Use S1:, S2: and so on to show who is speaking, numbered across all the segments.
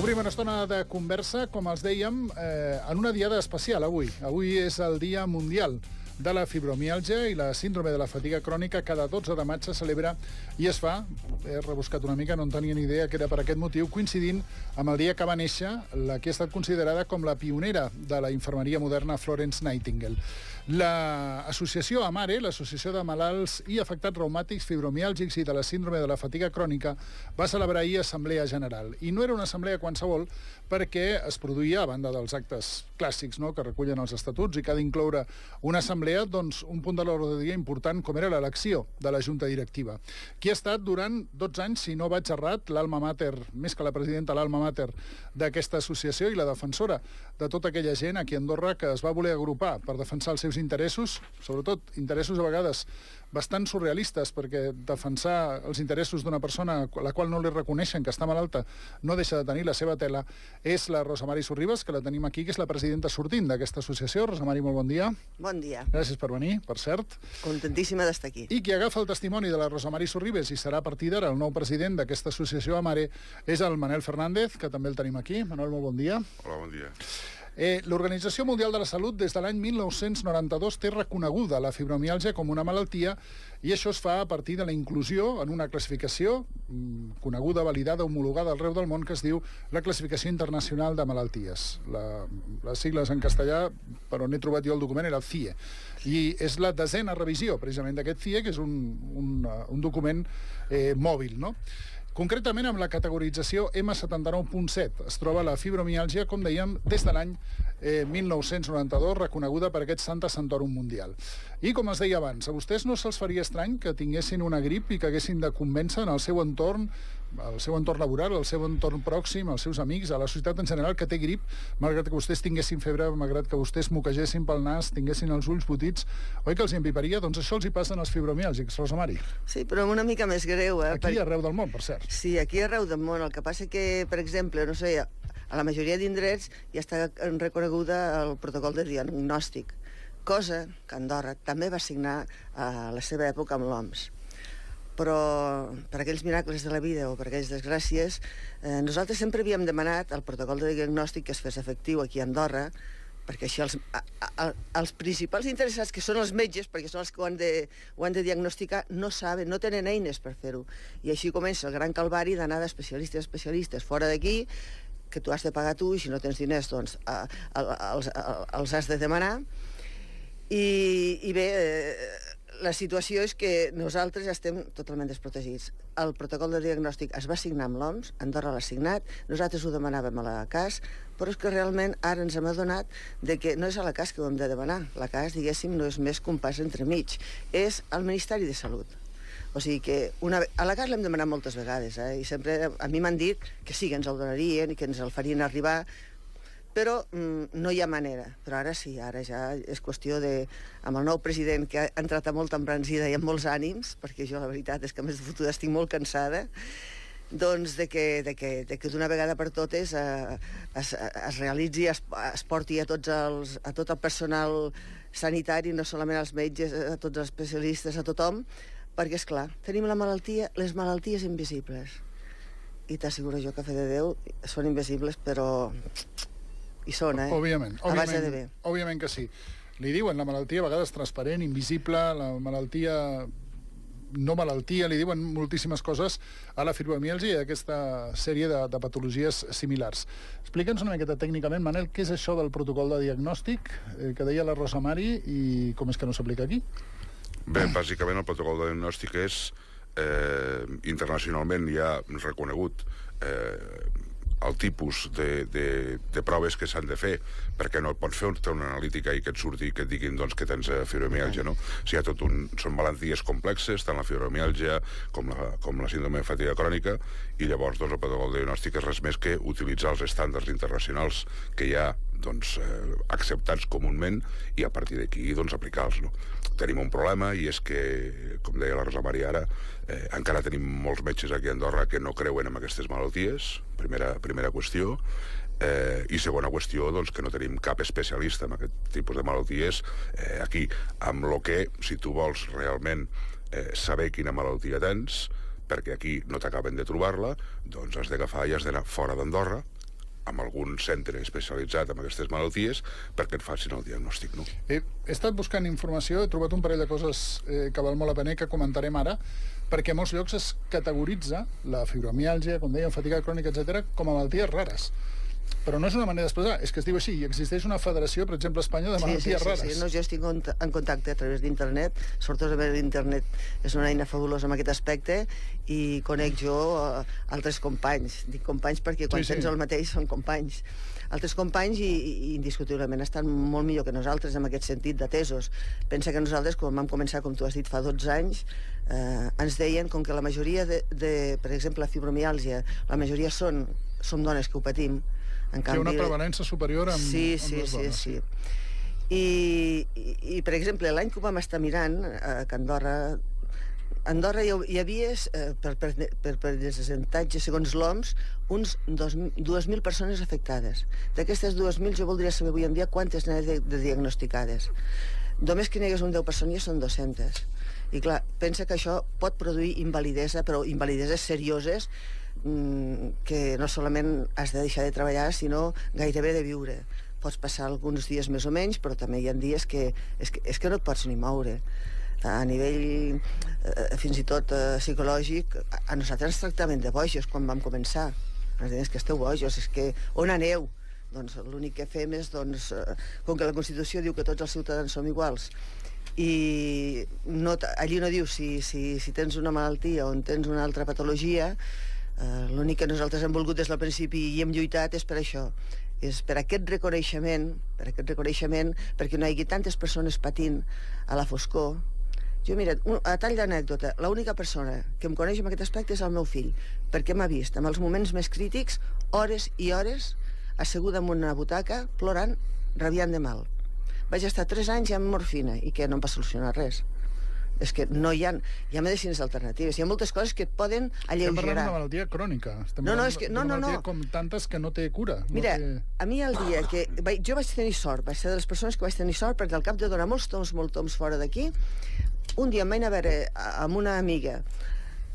S1: Obrim una estona de conversa, com els dèiem, en una diada especial avui. Avui és el Dia Mundial de la Fibromiàlgia i la síndrome de la fatiga crònica. Cada 12 de maig se celebra i es fa, he rebuscat una mica, no en tenia ni idea que era per aquest motiu, coincidint amb el dia que va néixer la que ha estat considerada com la pionera de la infermeria moderna, Florence Nightingale. L'associació AMARE, l'Associació de Malalts i Afectats Reumàtics, Fibromiàlgics i de la síndrome de la fatiga crònica, va celebrar ahir Assemblea General. I no era una assemblea qualsevol, perquè es produïa, a banda dels actes clàssics, no?, que recullen els estatuts i que ha d'incloure una assemblea, doncs un punt de l'ordre del dia important, com era l'elecció de la Junta Directiva. Qui ha estat durant 12 anys, si no vaig errat, l'alma mater, més que la presidenta, l'alma mater d'aquesta associació i la defensora de tota aquella gent aquí a Andorra que es va voler agrupar per defensar els seus interessos, sobretot interessos a vegades bastant surrealistes, perquè defensar els interessos d'una persona a la qual no li reconeixen que està malalta no deixa de tenir la seva tela, és la Rosa Mari Sorribes, que la tenim aquí, que és la presidenta sortint d'aquesta associació. Rosa Mari, molt bon dia.
S2: Bon dia.
S1: Gràcies per venir, per cert.
S2: Contentíssima d'estar aquí.
S1: I qui agafa el testimoni de la Rosa Mari Sorribes i serà a partir d'ara el nou president d'aquesta associació AMARE és el Manel Fernández, que també el tenim aquí. Manel, molt bon dia.
S3: Hola, bon dia.
S1: L'Organització Mundial de la Salut des de l'any 1992 té reconeguda la fibromiàlgia com una malaltia i això es fa a partir de la inclusió en una classificació coneguda, validada, homologada arreu del món, que es diu la Classificació Internacional de Malalties. Les sigles en castellà, per on he trobat jo el document, era el CIE. I és la 10a revisió, precisament, d'aquest CIE, que és un document mòbil, no? Concretament, amb la categorització M79.7 es troba la fibromiàlgia, com dèiem, des de l'any 1992, reconeguda per aquest Santa Santorum Mundial. I, com es deia abans, a vostès no se'ls faria estrany que tinguessin una grip i que haguessin de convèncer en el seu entorn laboral, el seu entorn pròxim, els seus amics, a la societat en general, que té grip, malgrat que vostès tinguessin febre, malgrat que vostès moquegessin pel nas, tinguessin els ulls botits, oi que els empiparia? Doncs això els hi passa als fibromiàlgics, Rosa Mari.
S2: Sí, però una mica més greu,
S1: Aquí arreu del món, per cert.
S2: Sí, aquí arreu del món. El que passa que, per exemple, no sé, a la majoria d'indrets ja està reconeguda el protocol de diagnòstic, cosa que Andorra també va signar a la seva època amb l'OMS. Però per aquells miracles de la vida o per aquelles desgràcies, nosaltres sempre havíem demanat el protocol de diagnòstic que es fes efectiu aquí a Andorra, perquè així els principals interessats, que són els metges, perquè són els que ho han de diagnosticar, no saben, no tenen eines per fer-ho. I així comença el gran calvari d'anar d'especialistes a especialistes fora d'aquí, que tu has de pagar tu, i si no tens diners, doncs els has de demanar. I bé, la situació és que nosaltres estem totalment desprotegits. El protocol de diagnòstic es va signar amb l'OMS, Andorra l'ha signat, nosaltres ho demanàvem a la CAS, però és que realment ara ens hem adonat de que no és a la CAS que ho hem de demanar. La CAS, diguéssim, no és més que un pas entremig. És al Ministeri de Salut. O sigui que a la CAS l'hem demanat moltes vegades, i sempre a mi m'han dit que sí, que ens el donarien i que ens el farien arribar, però no hi ha manera. Però ara sí, ara ja és qüestió de, amb el nou president, que ha entrat a molta embranzida i amb molts ànims, perquè jo la veritat és que a més de fotuda estic molt cansada, doncs de que d'una vegada per totes es realitzi, es porti a tot el personal sanitari, no solament als metges, a tots els especialistes, a tothom, perquè, és clar, tenim les malalties invisibles. I t'asseguro jo que, a fe de Déu, són invisibles, però hi són,
S1: Òbviament,
S2: a base de bé.
S1: Òbviament que sí. Li diuen la malaltia a vegades transparent, invisible, la malaltia no malaltia, li diuen moltíssimes coses a la fibromiàlgia i a aquesta sèrie de patologies similars. Explica'ns una miqueta tècnicament, Manel, què és això del protocol de diagnòstic que deia la Rosa Mari i com és que no s'aplica aquí?
S3: Bé, bàsicament el protocol de diagnòstic és internacionalment ja reconegut el tipus de proves que s'han de fer, perquè no et pots fer una analítica i que et surti i que et diguin doncs, que tens fibromiàlgia, no? O sigui, són malalties complexes, tant la fibromiàlgia com la síndrome de fatiga crònica, i llavors doncs, el protocol de diagnòstic és res més que utilitzar els estàndards internacionals que hi ha doncs, acceptats comúment i a partir d'aquí doncs, aplicar-los. No? Tenim un problema i és que, com deia la Rosa Maria ara, encara tenim molts metges aquí a Andorra que no creuen en aquestes malalties, primera qüestió, i segona qüestió, doncs, que no tenim cap especialista en aquest tipus de malalties aquí, amb lo que, si tu vols realment saber quina malaltia tens, perquè aquí no t'acaben de trobar-la, doncs has d'agafar i has d'anar fora d'Andorra amb algun centre especialitzat en aquestes malalties perquè et facin el diagnòstic, no?
S1: He estat buscant informació, he trobat un parell de coses que val molt la pena i que comentarem ara, perquè a molts llocs es categoritza la fibromiàlgia, com dèiem, fatiga crònica, etc., com a malalties rares. Però no és una manera d'expressar, és que es diu així, i existeix una federació, per exemple, a Espanya, de malalties rares.
S2: Sí. No, jo estic en contacte a través d'internet, sobretot l'internet és una eina fabulosa en aquest aspecte, i conec jo altres companys. Dic companys perquè quan tens el mateix són companys. Altres companys i indiscutiblement estan molt millor que nosaltres en aquest sentit d'atesos. Pensa que nosaltres, quan vam començar, com tu has dit, fa 12 anys, ens deien com que la majoria per exemple, la fibromiàlgia, la majoria som dones que ho patim.
S1: En canvi, una prevalença superior amb les dones.
S2: Sí. I, per exemple, l'any que ho vam estar mirant, que Andorra hi havia, per percentatge, segons l'OMS, uns 2.000 persones afectades. D'aquestes 2.000 jo voldria saber avui en dia quantes n'hi ha de diagnosticades. Només que n'hi hagués un 10% ja són 200. I clar, pensa que això pot produir invalidesa, però invalideses serioses, que no solament has de deixar de treballar, sinó gairebé de viure. Pots passar alguns dies més o menys, però també hi ha dies que és que no et pots ni moure. A nivell, fins i tot psicològic, a nosaltres ens tractaven de bojos quan vam començar. Ens deien que esteu bojos, és que on aneu? Doncs l'únic que fem és, com que la Constitució diu que tots els ciutadans som iguals, i allí no diu si tens una malaltia o tens una altra patologia. L'únic que nosaltres hem volgut des del principi i hem lluitat és per això, és per aquest reconeixement, perquè no hi hagi tantes persones patint a la foscor. Jo, mira, a tall d'anècdota, l'única persona que em coneix en aquest aspecte és el meu fill, perquè m'ha vist en els moments més crítics, hores i hores, asseguda en una butaca, plorant, rabiant de mal. Vaig estar 3 anys amb morfina i que no em va solucionar res. És que no hi ha medicines alternatives. Hi ha moltes coses que et poden alleugerar.
S1: Estem parlant d'una malaltia crònica. D'una malaltia com tantes que no té cura.
S2: Mira, a mi el dia que... Jo vaig tenir sort, vaig ser de les persones que vaig tenir sort, perquè al cap de donar molts toms fora d'aquí, un dia em vaig anar a veure amb una amiga,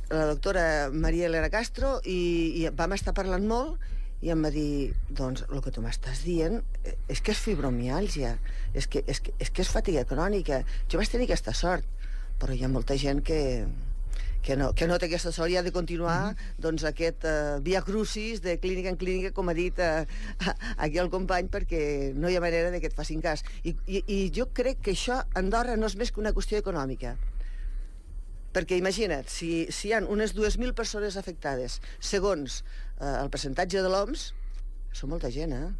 S2: la doctora Maria Elena Castro, i vam estar parlant molt, i em va dir, doncs, el que tu m'estàs dient és que és fibromiàlgia, és que és fatiga crònica. Jo vaig tenir aquesta sort, però hi ha molta gent que no té aquesta sort i ha de continuar doncs, aquest via crucis de clínica en clínica, com ha dit aquí el company, perquè no hi ha manera que et facin cas. I jo crec que això a Andorra no és més que una qüestió econòmica. Perquè imagina't, si hi ha unes 2.000 persones afectades, segons el percentatge de l'OMS, són molta gent,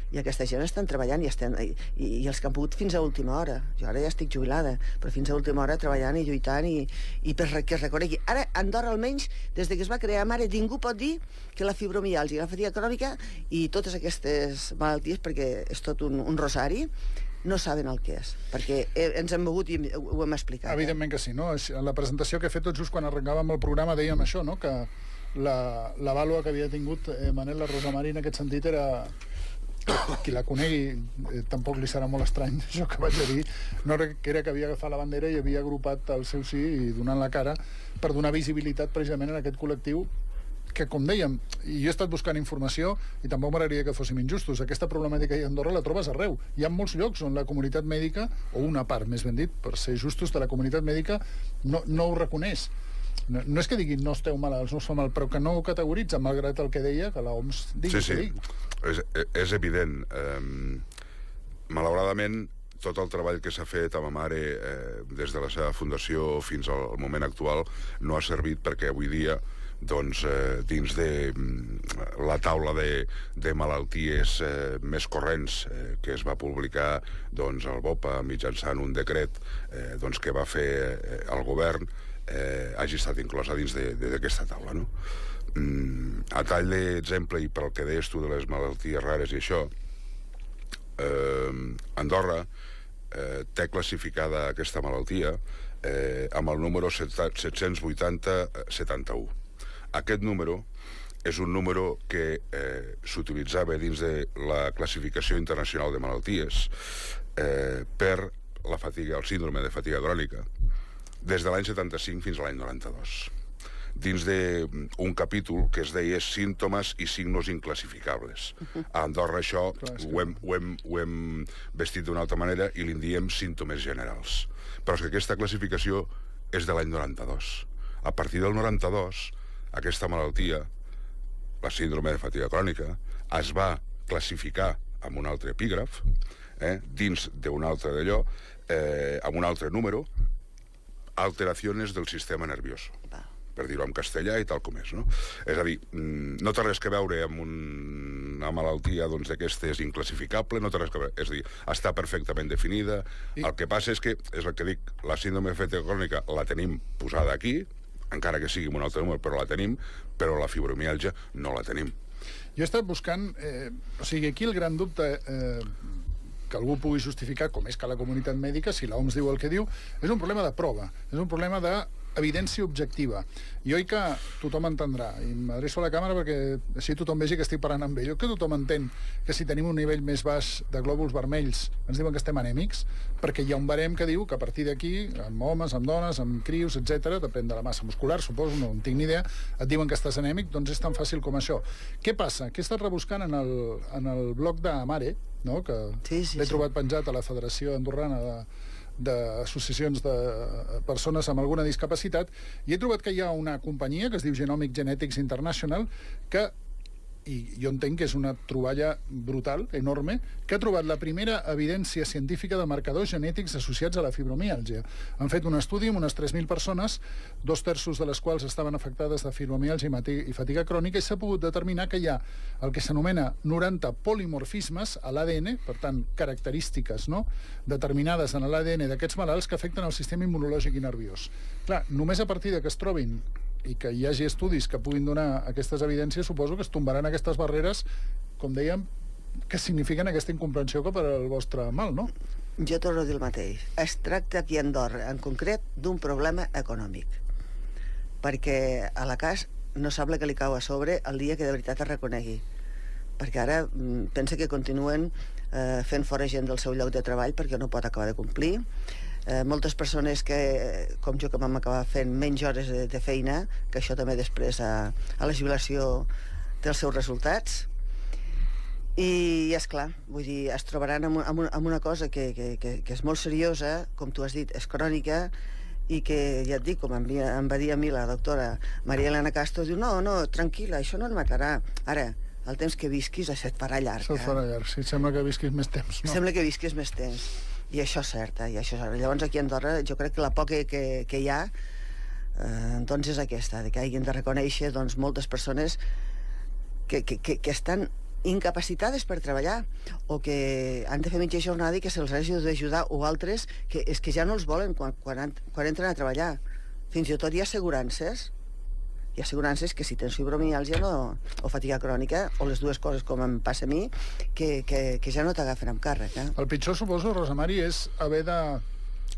S2: I aquesta gent estan treballant i els que han pogut fins a última hora. Jo ara ja estic jubilada, però fins a última hora treballant i lluitant i perquè es reconegui. Ara, a Andorra, almenys, des que es va crear Mare, ningú pot dir que la fibromiàlgia, la fatiga crònica i totes aquestes malalties, perquè és tot un rosari, no saben el que és, perquè ens hem mogut i ho hem explicat.
S1: Evidentment que sí, no? En la presentació que he fet tot just quan arrencàvem el programa dèiem això, no? Que la vàlua que havia tingut Manel la Rosamari en aquest sentit era... Qui la conegui tampoc li serà molt estrany això que vaig a dir, no era que havia agafat la bandera i havia agrupat el seu sí i donant la cara per donar visibilitat precisament en aquest col·lectiu que, com dèiem, i jo he estat buscant informació i tampoc m'agradaria que fóssim injustos, aquesta problemàtica a Andorra la trobes arreu. Hi ha molts llocs on la comunitat mèdica, o una part, més ben dit, per ser justos, de la comunitat mèdica no ho reconeix. No és que diguin no esteu malalts, no esteu mal, però que no ho categoritza, malgrat el que deia, que l'OMS digui que digui.
S3: És evident. Malauradament, tot el treball que s'ha fet amb Mare des de la seva fundació fins al moment actual no ha servit perquè avui dia doncs, dins de la taula de malalties més corrents que es va publicar doncs, el BOPA mitjançant un decret doncs, que va fer el govern hagi estat inclosa dins d'aquesta taula, no? A tall d'exemple, i pel que deies tu de les malalties rares i això, Andorra té classificada aquesta malaltia amb el número 780-71. Aquest número és un número que s'utilitzava dins de la classificació internacional de malalties per el síndrome de fatiga crònica des de l'any 75 fins a l'any 92. dins d'un capítol que es deia símptomes i signos inclassificables. A Andorra això ho hem vestit d'una altra manera i li diem símptomes generals. Però és que aquesta classificació és de l'any 92. A partir del 92, aquesta malaltia, la síndrome de fatiga crònica, es va classificar amb un altre epígraf, dins d'un altre d'allò, amb un altre número, alteracions del sistema nervioso, per dir-ho en castellà i tal com és, no? És a dir, no té res que veure amb una malaltia d'aquestes inclassificable, no té res que veure, és a dir, està perfectament definida. El que passa és que, és el que dic, la síndrome de fatiga crònica la tenim posada aquí, encara que sigui amb un altre número, però la tenim, però la fibromiàlgia no la tenim.
S1: Jo he estat buscant... o sigui, aquí el gran dubte que algú pugui justificar, com és que la comunitat mèdica, si l'OMS diu el que diu, és un problema de prova, és un problema d'evidència objectiva. I oi que tothom entendrà, i m'adreço a la càmera perquè així tothom vegi que estic parlant amb ell, que tothom entén que si tenim un nivell més baix de glòbuls vermells ens diuen que estem anèmics, perquè hi ha un barem que diu que a partir d'aquí, amb homes, amb dones, amb crios, etc., depèn de la massa muscular, suposo, no en tinc ni idea, et diuen que estàs anèmic, doncs és tan fàcil com això. Què passa? Que he estat rebuscant en el blog d'Amare, no? Que l'he trobat penjat a la Federació Andorrana d'associacions de persones amb alguna discapacitat, i he trobat que hi ha una companyia que es diu Genomic Genetics International que, i jo entenc que és una troballa brutal, enorme, que ha trobat la primera evidència científica de marcadors genètics associats a la fibromiàlgia. Han fet un estudi amb unes 3.000 persones, 2/3 de les quals estaven afectades de fibromiàlgia i fatiga crònica, i s'ha pogut determinar que hi ha el que s'anomena 90 polimorfismes a l'ADN, per tant, característiques, no?, determinades en l'ADN d'aquests malalts que afecten el sistema immunològic i nerviós. Clar, només a partir de que es trobin i que hi hagi estudis que puguin donar aquestes evidències, suposo que es tombaran aquestes barreres, com dèiem, que signifiquen aquesta incomprensió cap al vostre mal, no?
S2: Jo torno a dir el mateix. Es tracta aquí a Andorra, en concret, d'un problema econòmic. Perquè a la CAS no sap la que li cau a sobre el dia que de veritat es reconegui. Perquè ara pensa que continuen fent fora gent del seu lloc de treball perquè no pot acabar de complir. Moltes persones que, com jo, que vam acabar fent menys hores de feina, que això també després a la jubilació té els seus resultats. I és clar, vull dir, es trobaran amb una cosa que és molt seriosa, com tu has dit, és crònica, i que, ja et dic, com em va dir a mi la doctora Maria Elena Castro, diu, no, tranquil·la, això no et matarà. Ara, el temps que visquis se't farà llarg.
S1: Se't farà llarg, sí, sembla que visquis més temps, no?
S2: Sembla que visquis més temps. I això és cert, i això és cert. Llavors aquí a Andorra jo crec que la por que hi ha doncs és aquesta, que hagin de reconèixer moltes persones que estan incapacitades per treballar o que han de fer mitja jornada i que se'ls hagi d'ajudar, o altres que és que ja no els volen quan entren a treballar. Fins i tot hi ha assegurances que si tens fibromiàlgia o fatiga crònica, o les dues coses com em passa a mi, que ja no t'agafen amb càrrec.
S1: El pitjor, suposo, Rosa Mari, és haver de...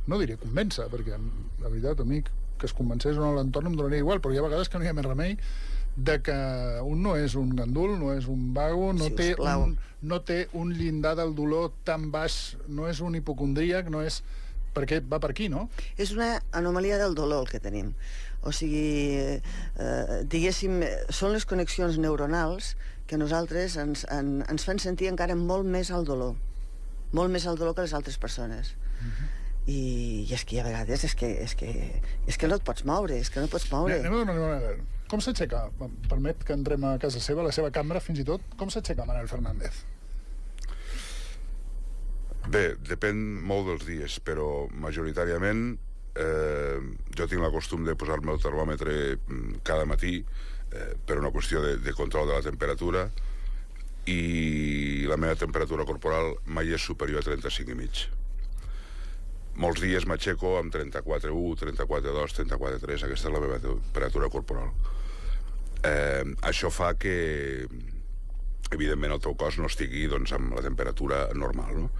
S1: No diré convèncer, perquè la veritat, a mi, que es convencés o no a l'entorn em donaria igual, però hi ha vegades que no hi ha més remei de que un no és un gandul, no és un vago, no té un llindar del dolor tan baix, no és un hipocondríac, no és... perquè va per aquí, no?
S2: És una anomalia del dolor el que tenim. O sigui, diguéssim, són les connexions neuronals que nosaltres ens fan sentir encara molt més el dolor. Molt més el dolor que les altres persones. I és que a vegades és que no et pots moure, és que no et pots moure.
S1: Anem a veure. Com s'aixeca? Permet que entrem a casa seva, a la seva cambra, fins i tot. Com s'aixeca Manel Fernández?
S3: Bé, depèn molt dels dies, però majoritàriament jo tinc la costum de posar-me el termòmetre cada matí per una qüestió de control de la temperatura, i la meva temperatura corporal mai és superior a 35,5. Molts dies m'aixeco amb 34,1, 34,2, 34,3, aquesta és la meva temperatura corporal. Això fa que, evidentment, el teu cos no estigui amb la temperatura normal, no?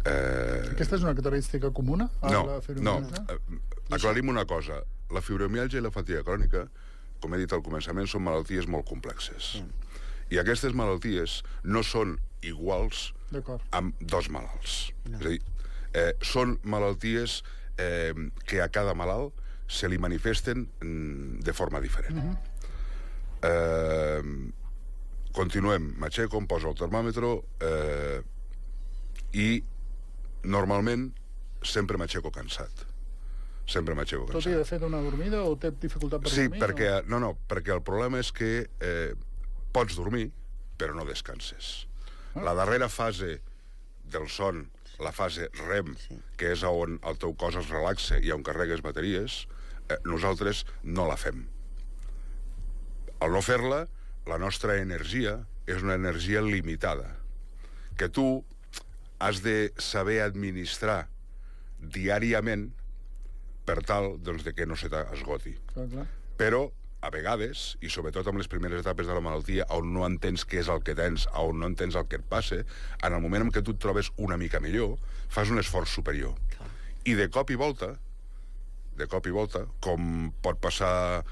S1: Aquesta és una característica comuna a la fibromiàlgia?
S3: No. Aclarim una cosa. La fibromiàlgia i la fatiga crònica, com he dit al començament, són malalties molt complexes. I aquestes malalties no són iguals amb dos malalts. És a dir, són malalties que a cada malalt se li manifesten de forma diferent. Continuem, m'aixeco, em poso el termòmetre i normalment sempre m'aixeco cansat. Sempre m'aixeco cansat.
S1: Tot i de fet una dormida o té dificultat per
S3: dormir?
S1: dormir?
S3: Sí, perquè el problema és que pots dormir, però no descanses. La darrera fase del son, la fase REM, que és on el teu cos es relaxa i on carregues bateries, nosaltres no la fem. Al no fer-la, la nostra energia és una energia limitada, que tu has de saber administrar diàriament per tal doncs, de que no se t'esgoti. Però, a vegades, i sobretot en les primeres etapes de la malaltia, on no entens què és el que tens, on no entens el que et passa, en el moment en què tu et trobes una mica millor, fas un esforç superior. I de cop i volta, com pot passar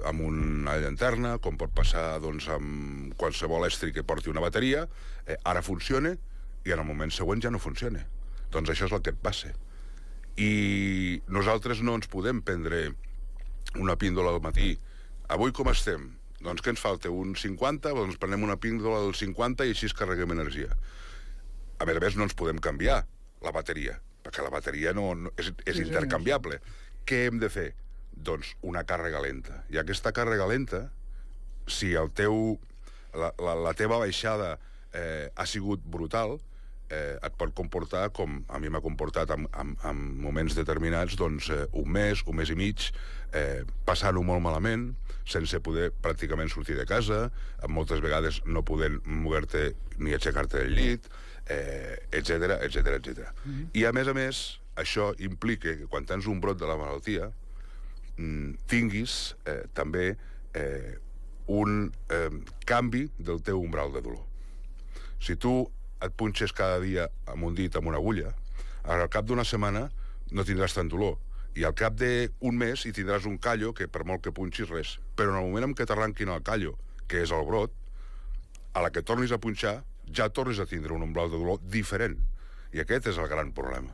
S3: amb una llanterna, com pot passar doncs, amb qualsevol estri que porti una bateria, ara funciona i en el moment següent ja no funciona. Doncs això és el que et passa. I nosaltres no ens podem prendre una píndola al matí. Avui com estem? Doncs què ens falta? Un 50? Doncs prenem una píndola del 50 i així carreguem energia. A més, no ens podem canviar la bateria, perquè la bateria és intercanviable. Què hem de fer? Doncs una càrrega lenta. I aquesta càrrega lenta, si la teva baixada ha sigut brutal, et pot comportar, com a mi m'ha comportat en moments determinats, doncs un mes i mig, passant-ho molt malament, sense poder pràcticament sortir de casa, moltes vegades no podent moure-te ni aixecar-te del llit, etc. I a més, això implica que quan tens un brot de la malaltia tinguis també un canvi del teu umbral de dolor. Si tu et punxes cada dia amb un dit, amb una agulla, al cap d'una setmana no tindràs tant dolor. I al cap d'un mes hi tindràs un callo que per molt que punxis res. Però en el moment en què t'arranquin el callo, que és el brot, a la que tornis a punxar, ja tornes a tindre un umbral de dolor diferent. I aquest és el gran problema.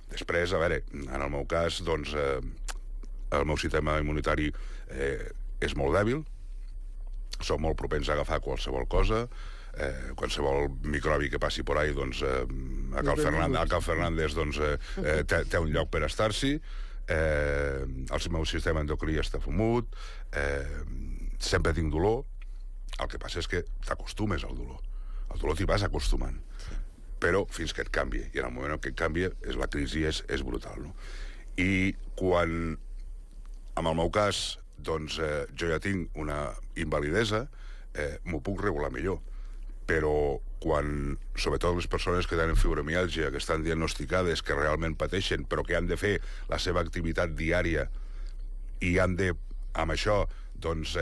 S3: Després, a veure, en el meu cas, doncs, el meu sistema immunitari és molt dèbil, soc molt propens a agafar qualsevol cosa, qualsevol microbi que passi por ahí, doncs, a Cal Fernández doncs, té un lloc per estar-s'hi, el meu sistema endocrí està fumut, sempre tinc dolor, el que passa és que t'acostumes al dolor. El dolor t'hi vas acostumant, però fins que et canvi, i en el moment en què et canvia, la crisi és brutal, no? I quan, en el meu cas, doncs, jo ja tinc una invalidesa, m'ho puc regular millor. Però quan, sobretot les persones que tenen fibromiàlgia, que estan diagnosticades, que realment pateixen, però que han de fer la seva activitat diària i han de, amb això, doncs,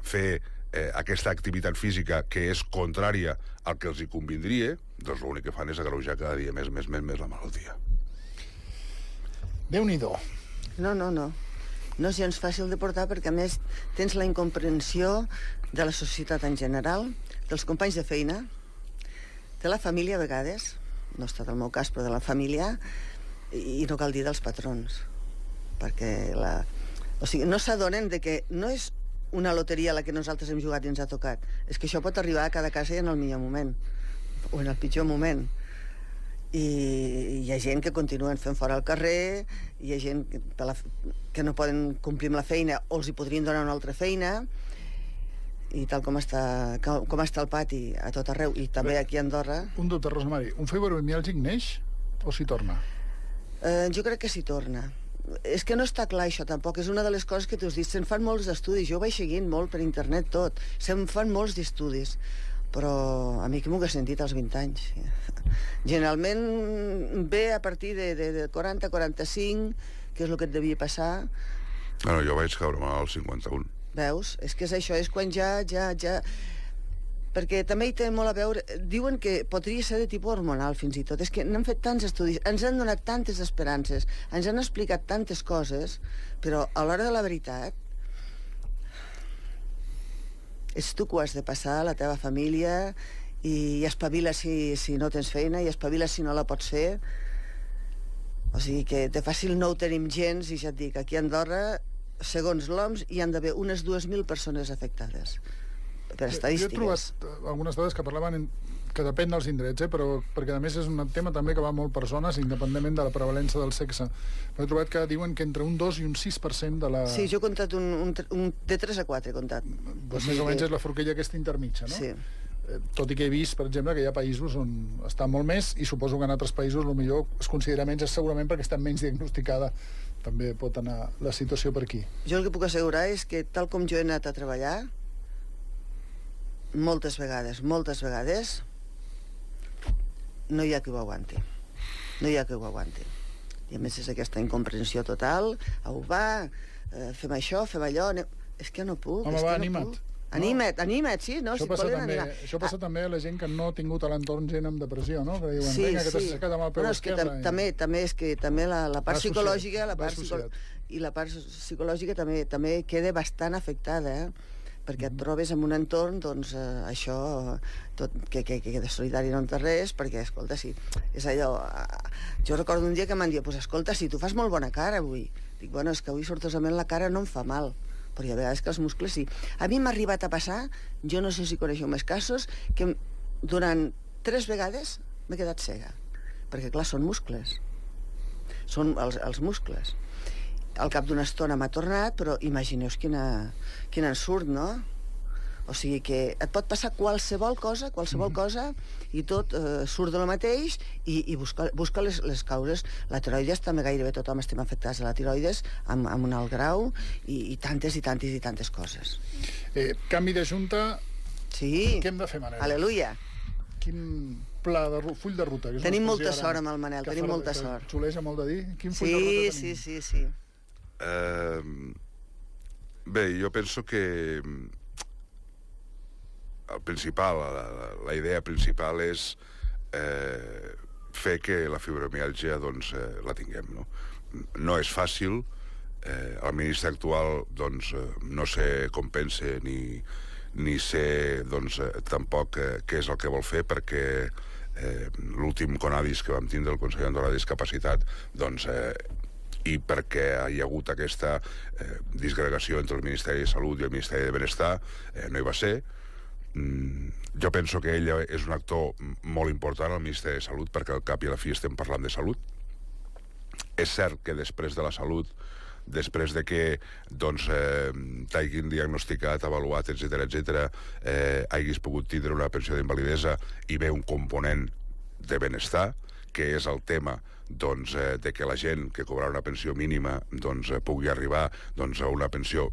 S3: fer aquesta activitat física que és contrària al que els hi convindria, doncs l'únic que fan és agreujar cada dia més la malaltia.
S1: Déu-n'hi-do.
S2: No. No és gens fàcil de portar perquè, a més, tens la incomprensió de la societat en general, dels companys de feina, de la família a vegades, no ha estat el meu cas, però de la família, i no cal dir dels patrons, perquè no s'adonen de que no és una loteria a la que nosaltres hem jugat i ens ha tocat, és que això pot arribar a cada casa en el millor moment, o en el pitjor moment. I hi ha gent que continuen fent fora al carrer, hi ha gent que no poden complir amb la feina o els hi podrien donar una altra feina, i tal com està el pati a tot arreu, i també aquí a Andorra.
S1: Un dubte, Rosemary, un fibromiàlgic neix o s'hi torna?
S2: Jo crec que s'hi torna. És que no està clar això tampoc, és una de les coses que tu has dit, se'n fan molts d'estudis, jo ho vaig seguint molt per internet tot, se'n fan molts d'estudis, però a mi que m'ho he sentit als 20 anys. Generalment ve a partir de 40-45, que és el que et devia passar.
S3: No, jo vaig caure mal als 51.
S2: Veus? És que és això, és quan ja... Perquè també hi té molt a veure... Diuen que podria ser de tipus hormonal, fins i tot. És que n'han fet tants estudis, ens han donat tantes esperances, ens han explicat tantes coses, però a l'hora de la veritat és tu que ho has de passar a la teva família i espavila si no tens feina, i espavila si no la pots fer. O sigui que de fàcil no ho tenim gens, i ja et dic, aquí a Andorra, segons l'OMS, hi han d'haver unes 2.000 persones afectades, per estadístiques.
S1: Jo he trobat algunes dades que parlaven que depèn dels indrets, però perquè a més és un tema també que va molt per zones, independentment de la prevalença del sexe. Però he trobat que diuen que entre un 2 i un 6% de la...
S2: Sí, jo he comptat de 3 a 4, he comptat.
S1: Doncs més o menys és la forquilla aquesta intermitja, no?
S2: Sí.
S1: Tot i que he vist, per exemple, que hi ha països on està molt més, i suposo que en altres països millor es considera menys, segurament perquè està menys diagnosticada. També pot anar la situació per aquí.
S2: Jo el que puc assegurar és que, tal com jo he anat a treballar, moltes vegades, no hi ha qui ho aguanti. No hi ha qui ho aguanti. I a més és aquesta incomprensió total. Au, va, fem això, fem allò... És que no puc,
S1: Home,
S2: és que
S1: va,
S2: no
S1: anima't.
S2: puc. Anima't, sí, no?
S1: Això passa també a la gent que no ha tingut a l'entorn gent amb depressió, no? Que diuen,
S2: Sí,
S1: vinga, que t'has
S2: sí.
S1: aixecat amb el peu esquerre.
S2: També la part psicològica, la part psicològica també queda bastant afectada, perquè et trobes en un entorn, doncs, això, tot, que de solidari no en té res, perquè, escolta, si és allò... Jo recordo un dia que m'han dit, pues, escolta, si tu fas molt bona cara avui. Dic, bueno, és que avui sortosament la cara no em fa mal, però hi ha vegades que els muscles sí. A mi m'ha arribat a passar, jo no sé si coneixeu més casos, que durant 3 vegades m'he quedat cega, perquè, clar, són muscles. Són els muscles. Al cap d'una estona m'ha tornat, però imagineu-vos quin ensurt, no? O sigui que et pot passar qualsevol cosa, i tot surt de lo mateix, i busca les causes. La tiroides, també gairebé tothom estem afectats de la tiroides, amb un alt grau, i tantes coses.
S1: Canvi de junta,
S2: Sí.
S1: què hem de fer, Manel?
S2: Aleluia.
S1: Quin pla full de ruta?
S2: Tenim molta sort amb el Manel, tenim molta sort.
S1: Xuleja molt de dir. Quin full de ruta tenim?
S2: Sí.
S3: Bé, jo penso que el principal, la idea principal és fer que la fibromiàlgia doncs, la tinguem. No és fàcil. El ministre actual doncs, no sé com pense ni sé doncs, tampoc què és el que vol fer, perquè l'últim CONADIS que vam tindre, el Consell Andorrà de Discapacitat, doncs, i perquè hi ha hagut aquesta disgregació entre el Ministeri de Salut i el Ministeri de Benestar, no hi va ser. Jo penso que ell és un actor molt important al Ministeri de Salut, perquè al cap i a la fi estem parlant de salut. És cert que després de la salut, després de que doncs, t'hagin diagnosticat, avaluat, etc., haguis pogut tindre una pensió d'invalidesa i ve un component de benestar, que és el tema doncs, de que la gent que cobrarà una pensió mínima doncs, pugui arribar doncs, a una pensió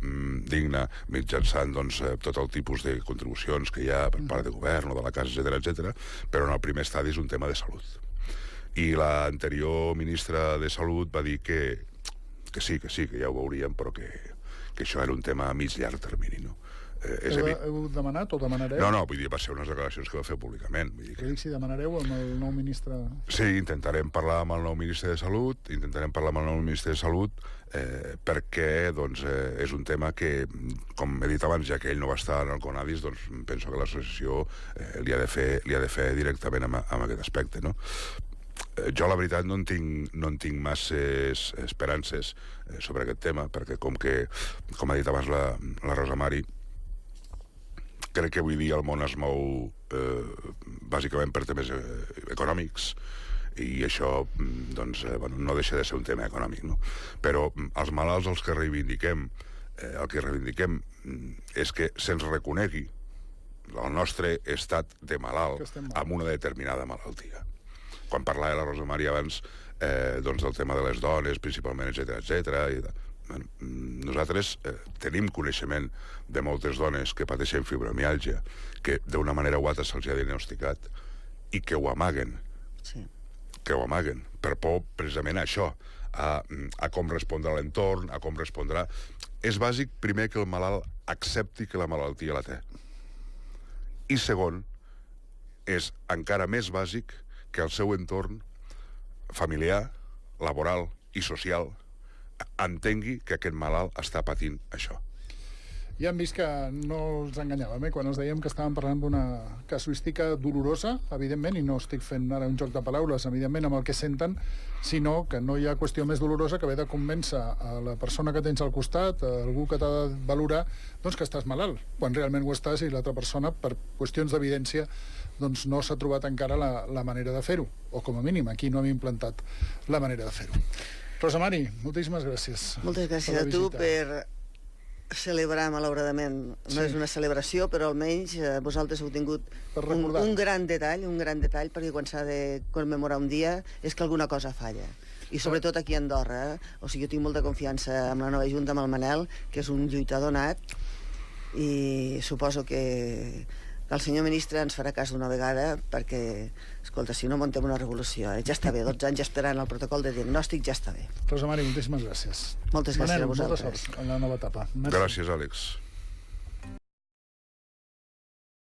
S3: digna mitjançant doncs, tot el tipus de contribucions que hi ha per part de govern o de la casa, etc., però en el primer estadi és un tema de salut. I l'anterior ministra de Salut va dir que sí, que ja ho veuríem, però que això era un tema a mig-llarg termini, no?
S1: Heu demanat o demanareu?
S3: No, vull dir, va ser unes declaracions que va fer públicament. Vull dir
S1: Que dic si demanareu amb el nou ministre...
S3: Sí, intentarem parlar amb el nou ministre de Salut, perquè doncs, és un tema que, com he dit abans, ja que ell no va estar en el CONADIS, doncs penso que l'associació li ha de fer directament amb aquest aspecte, no? Jo, la veritat, no en tinc masses esperances sobre aquest tema, perquè com ha dit abans la Rosa Mari, crec que avui dia el món es mou bàsicament per temes econòmics, i això doncs, no deixa de ser un tema econòmic, no? Però els malalts el que reivindiquem és que se'ns reconegui el nostre estat de malalt amb una determinada malaltia. Quan parlava la Rosa Maria abans doncs, del tema de les dones, principalment, etc. Nosaltres tenim coneixement de moltes dones que pateixen fibromiàlgia, que d'una manera o altra se'ls ha diagnosticat i que ho amaguen.
S2: Sí.
S3: Que ho amaguen, per por precisament a això, a com respondrà l'entorn, a com respondrà... És bàsic, primer, que el malalt accepti que la malaltia la té. I segon, és encara més bàsic que el seu entorn familiar, laboral i social entengui que aquest malalt està patint això.
S1: Ja hem vist que no els enganyàvem, quan els dèiem que estàvem parlant d'una casuística dolorosa, evidentment, i no estic fent ara un joc de paraules, evidentment, amb el que senten, sinó que no hi ha qüestió més dolorosa que haver de convèncer a la persona que tens al costat, a algú que t'ha de valorar, doncs que estàs malalt, quan realment ho estàs i l'altra persona, per qüestions d'evidència, doncs no s'ha trobat encara la manera de fer-ho, o com a mínim aquí no hem implantat la manera de fer-ho. Rosa Mari, moltíssimes gràcies.
S2: Moltes gràcies a tu per celebrar, malauradament. No és una celebració, però almenys vosaltres heu tingut un gran detall, perquè quan s'ha de commemorar un dia és que alguna cosa falla. I sobretot aquí a Andorra. O sigui, jo tinc molta confiança amb la nova Junta, amb el Manel, que és un lluitador nat, i suposo que el senyor ministre ens farà cas d'una vegada, perquè, escolta, si no muntem una revolució, ja està bé, 12 anys esperant el protocol de diagnòstic, ja està bé.
S1: Rosa Mari, moltíssimes gràcies.
S2: Moltes gràcies a vosaltres.
S1: Molta sort en la nova etapa.
S3: Gràcies, Àlex.